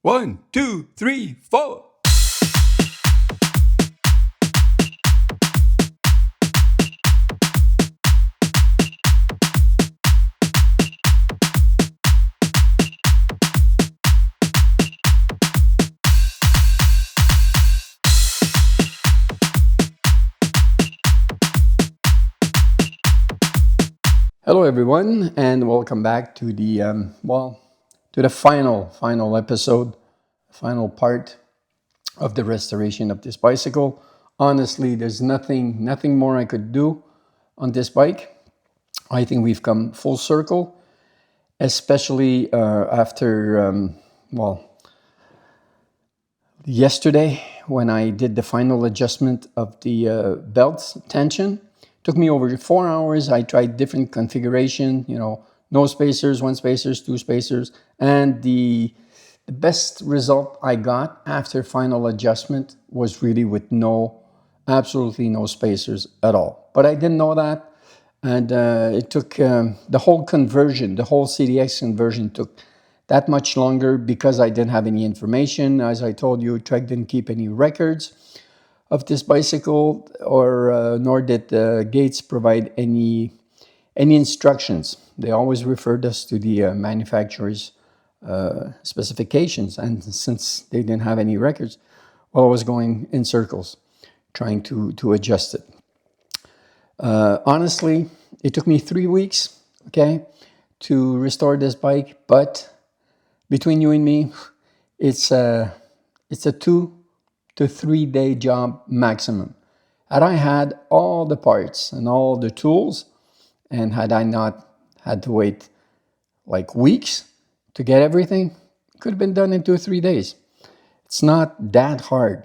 One, two, three, four. Hello, everyone, and welcome back to the final episode, final part of the restoration of this bicycle. Honestly, there's nothing more I could do on this bike. I think we've come full circle, especially after yesterday when I did the final adjustment of the belt tension. Took me over 4 hours. I tried different configuration, no spacers, one spacers, two spacers, and the best result I got after final adjustment was really with absolutely no spacers at all. But I didn't know that, and it took the whole conversion, the whole CDX conversion took that much longer because I didn't have any information. As I told you, Trek didn't keep any records of this bicycle, or nor did Gates provide any instructions. They always referred us to the manufacturer's specifications, and since they didn't have any records, well, I was going in circles trying to adjust it. Honestly, it took me 3 weeks, okay, to restore this bike, but between you and me, it's a 2 to 3 day job maximum. Had I had all the parts and all the tools, and had I not had to wait like weeks to get everything, it could have been done in 2 or 3 days. It's not that hard.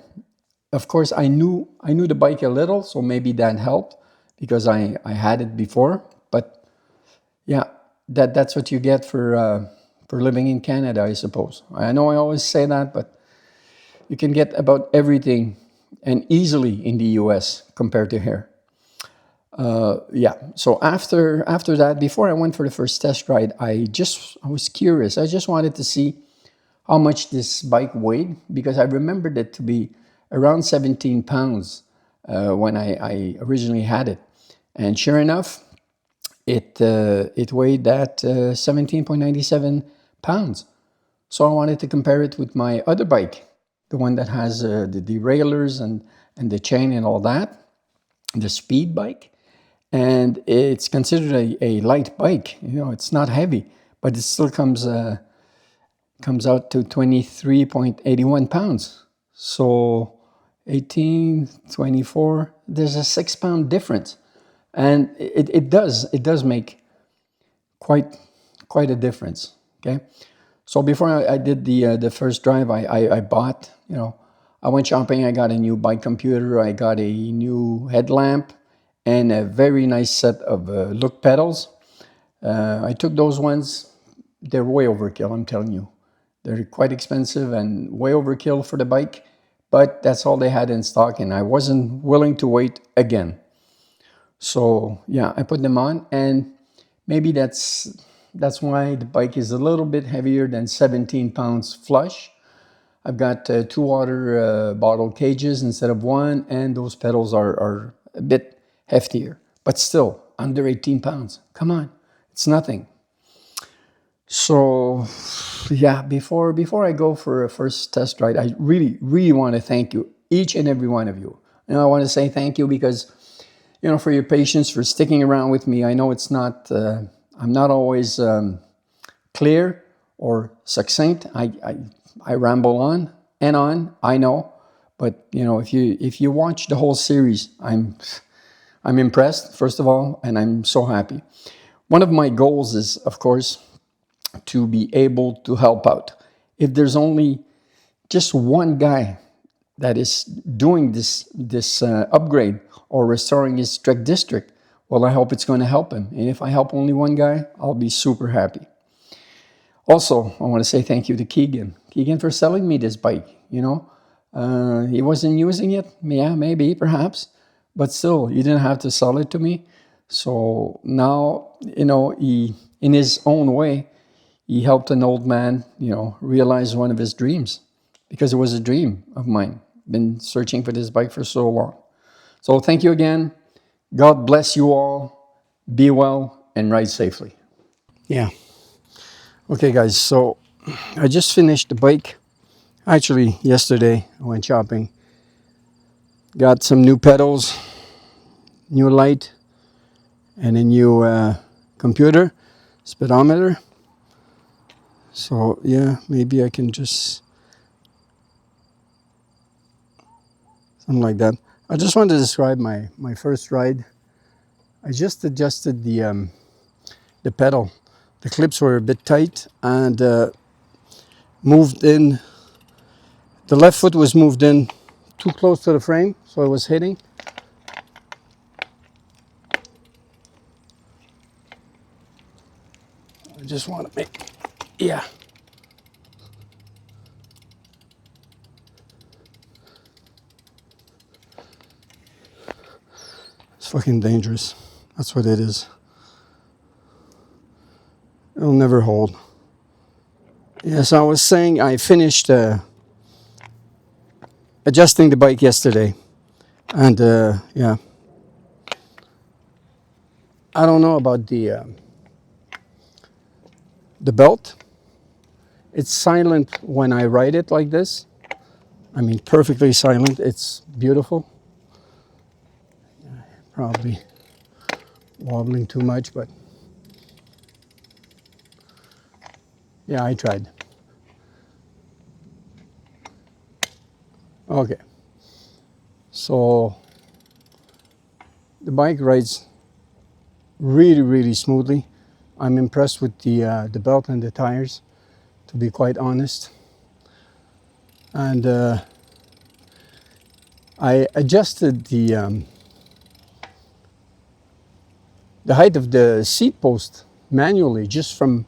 Of course, I knew the bike a little, so maybe that helped because I had it before. But yeah, that's what you get for living in Canada, I suppose. I know I always say that, but you can get about everything and easily in the US compared to here. So after that, before I went for the first test ride, I was curious. I just wanted to see how much this bike weighed, because I remembered it to be around 17 pounds when I originally had it. And sure enough, it weighed that 17.97 pounds. So I wanted to compare it with my other bike, the one that has the derailleurs and the chain and all that, the speed bike. And it's considered a light bike. It's not heavy, but it still comes out to 23.81 pounds. So 18, 24, there's a 6 pound difference. And it does make quite a difference. Okay. So before I did the first drive, I bought, I went shopping. I got a new bike computer. I got a new headlamp and a very nice set of look pedals. I took those ones. They're way overkill, I'm telling you. They're quite expensive and way overkill for the bike, but that's all they had in stock, and I wasn't willing to wait again. So yeah, I put them on, and maybe that's why the bike is a little bit heavier than 17 pounds flush. I've got 2 water bottle cages instead of one, and those pedals are a bit heftier, but still under 18 pounds. Come on, it's nothing. So yeah, before I go for a first test ride, I really want to thank you, each and every one of you. I want to say thank you because, for your patience, for sticking around with me. I know it's not, I'm not always clear or succinct. I ramble on and on, I know. But, if you watch the whole series, I'm impressed, first of all, and I'm so happy. One of my goals is, of course, to be able to help out. If there's only just one guy that is doing this upgrade or restoring his Trek district, well, I hope it's going to help him. And if I help only one guy, I'll be super happy. Also, I want to say thank you to Keegan for selling me this bike. He wasn't using it. Yeah, maybe, perhaps, but still, he didn't have to sell it to me. So now, he, in his own way, he helped an old man, realize one of his dreams, because it was a dream of mine. Been searching for this bike for so long. So thank you again. God bless you all. Be well and ride safely. Yeah. Okay, guys. So I just finished the bike. Actually, yesterday I went shopping. Got some new pedals, new light, and a new computer, speedometer. So yeah, maybe I can just something like that. I just want to describe my first ride. I just adjusted the pedal. The clips were a bit tight and moved in. The left foot was moved in too close to the frame, so it was hitting. I just want to make, yeah. It's fucking dangerous. That's what it is. It'll never hold. Yes, I was saying I finished adjusting the bike yesterday. And yeah, I don't know about the belt. It's silent when I ride it like this. I mean, perfectly silent. It's beautiful. Probably wobbling too much, but yeah, I tried. Okay. So the bike rides really, really smoothly. I'm impressed with the belt and the tires, to be quite honest. And I adjusted the height of the seat post manually, just from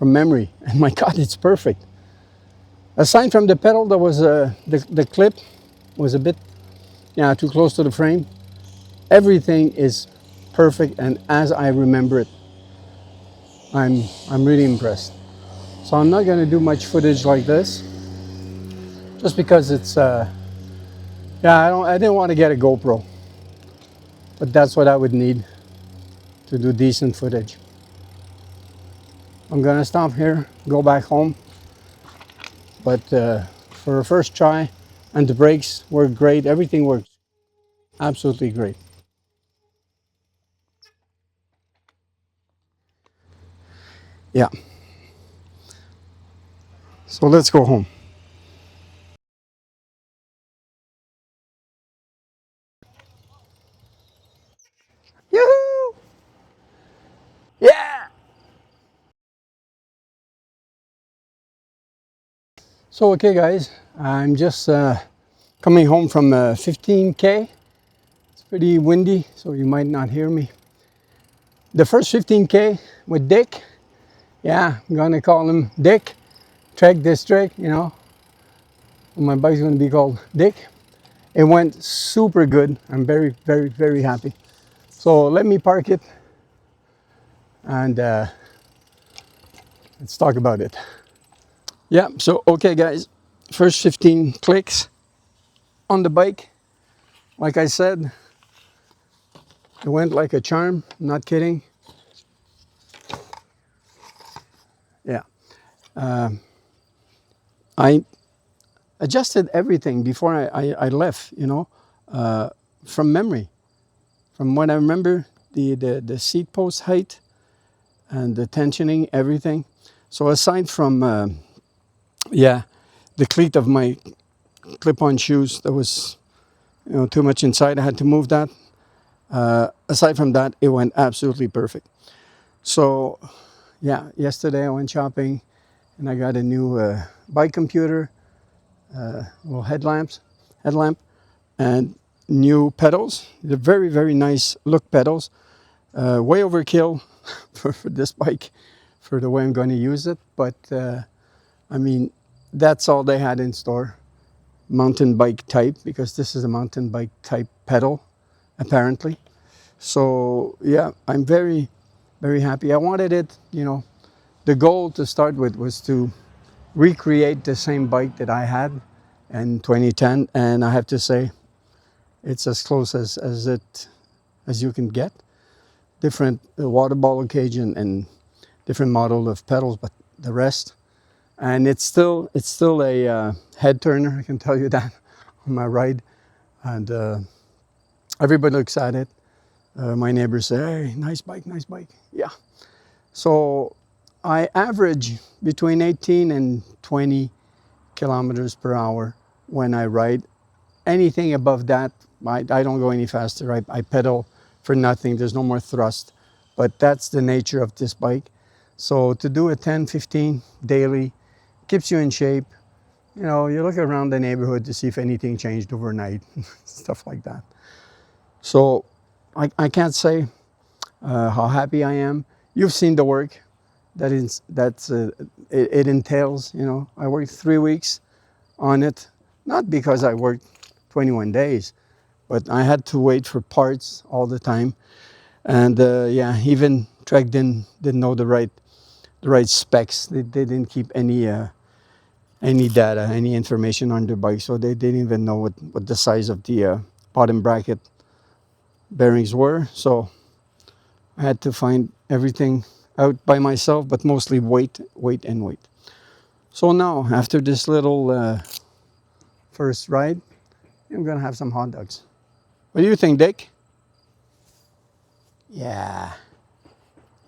memory. And my God, it's perfect. Aside from the pedal, there was the clip was a bit too close to the frame. Everything is perfect, and as I remember it, I'm really impressed. So I'm not going to do much footage like this, just because it's I didn't want to get a GoPro, but that's what I would need to do decent footage. I'm gonna stop here, go back home, but for a first try, and the brakes work great. Everything works absolutely great. Yeah. So let's go home. Yoo-hoo! Yeah. So okay, guys, I'm just coming home from 15K. It's pretty windy, so you might not hear me. The first 15K with Dick. Yeah, I'm gonna call him Dick. Trek District, my bike's gonna be called Dick. It went super good. I'm very, very, very happy. So let me park it and let's talk about it. Yeah, so okay, guys, first 15 clicks on the bike. Like I said, it went like a charm, not kidding. Yeah. I adjusted everything before I left, from memory. From what I remember, the seat post height and the tensioning, everything. So aside from, the cleat of my clip-on shoes, that was, too much inside. I had to move that. Aside from that, it went absolutely perfect. So, yeah, yesterday I went shopping and I got a new bike computer, little headlamp, and new pedals. They're very, very nice look pedals. Way overkill for this bike, for the way I'm going to use it. But, I mean, that's all they had in store. Mountain bike type, because this is a mountain bike type pedal, apparently. So, yeah, I'm very, very happy. I wanted it, The goal to start with was to recreate the same bike that I had in 2010, and I have to say it's as close as you can get. Different water bottle cage and different model of pedals, but the rest. And it's still a head turner, I can tell you that, on my ride. And everybody looks at it. My neighbors say, "Hey, nice bike, nice bike." Yeah. So I average between 18 and 20 kilometers per hour when I ride. Anything above that, I don't go any faster. I pedal for nothing. There's no more thrust. But that's the nature of this bike. So to do a 10, 15 daily keeps you in shape. You know, you look around the neighborhood to see if anything changed overnight, stuff like that. So I can't say how happy I am. You've seen the work it entails. You know, I worked 3 weeks on it, not because I worked 21 days, but I had to wait for parts all the time. And yeah, even Trek didn't know the right specs. They didn't keep any data, any information on their bike, so they didn't even know what the size of the bottom bracket bearings were. So I had to find everything out by myself, but mostly weight. So now, after this little first ride, I'm gonna have some hot dogs. What do you think, Dick? Yeah,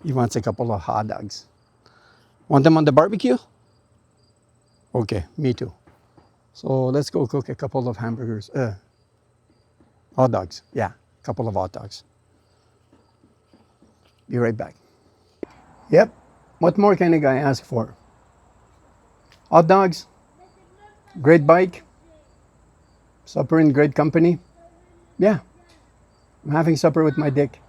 he wants a couple of hot dogs. Want them on the barbecue? Okay, me too. So let's go cook a couple of hamburgers. Hot dogs. Yeah, a couple of hot dogs. Be right back. Yep. What more can a guy ask for? Hot dogs, great bike, supper in great company. Yeah, I'm having supper with my Dick.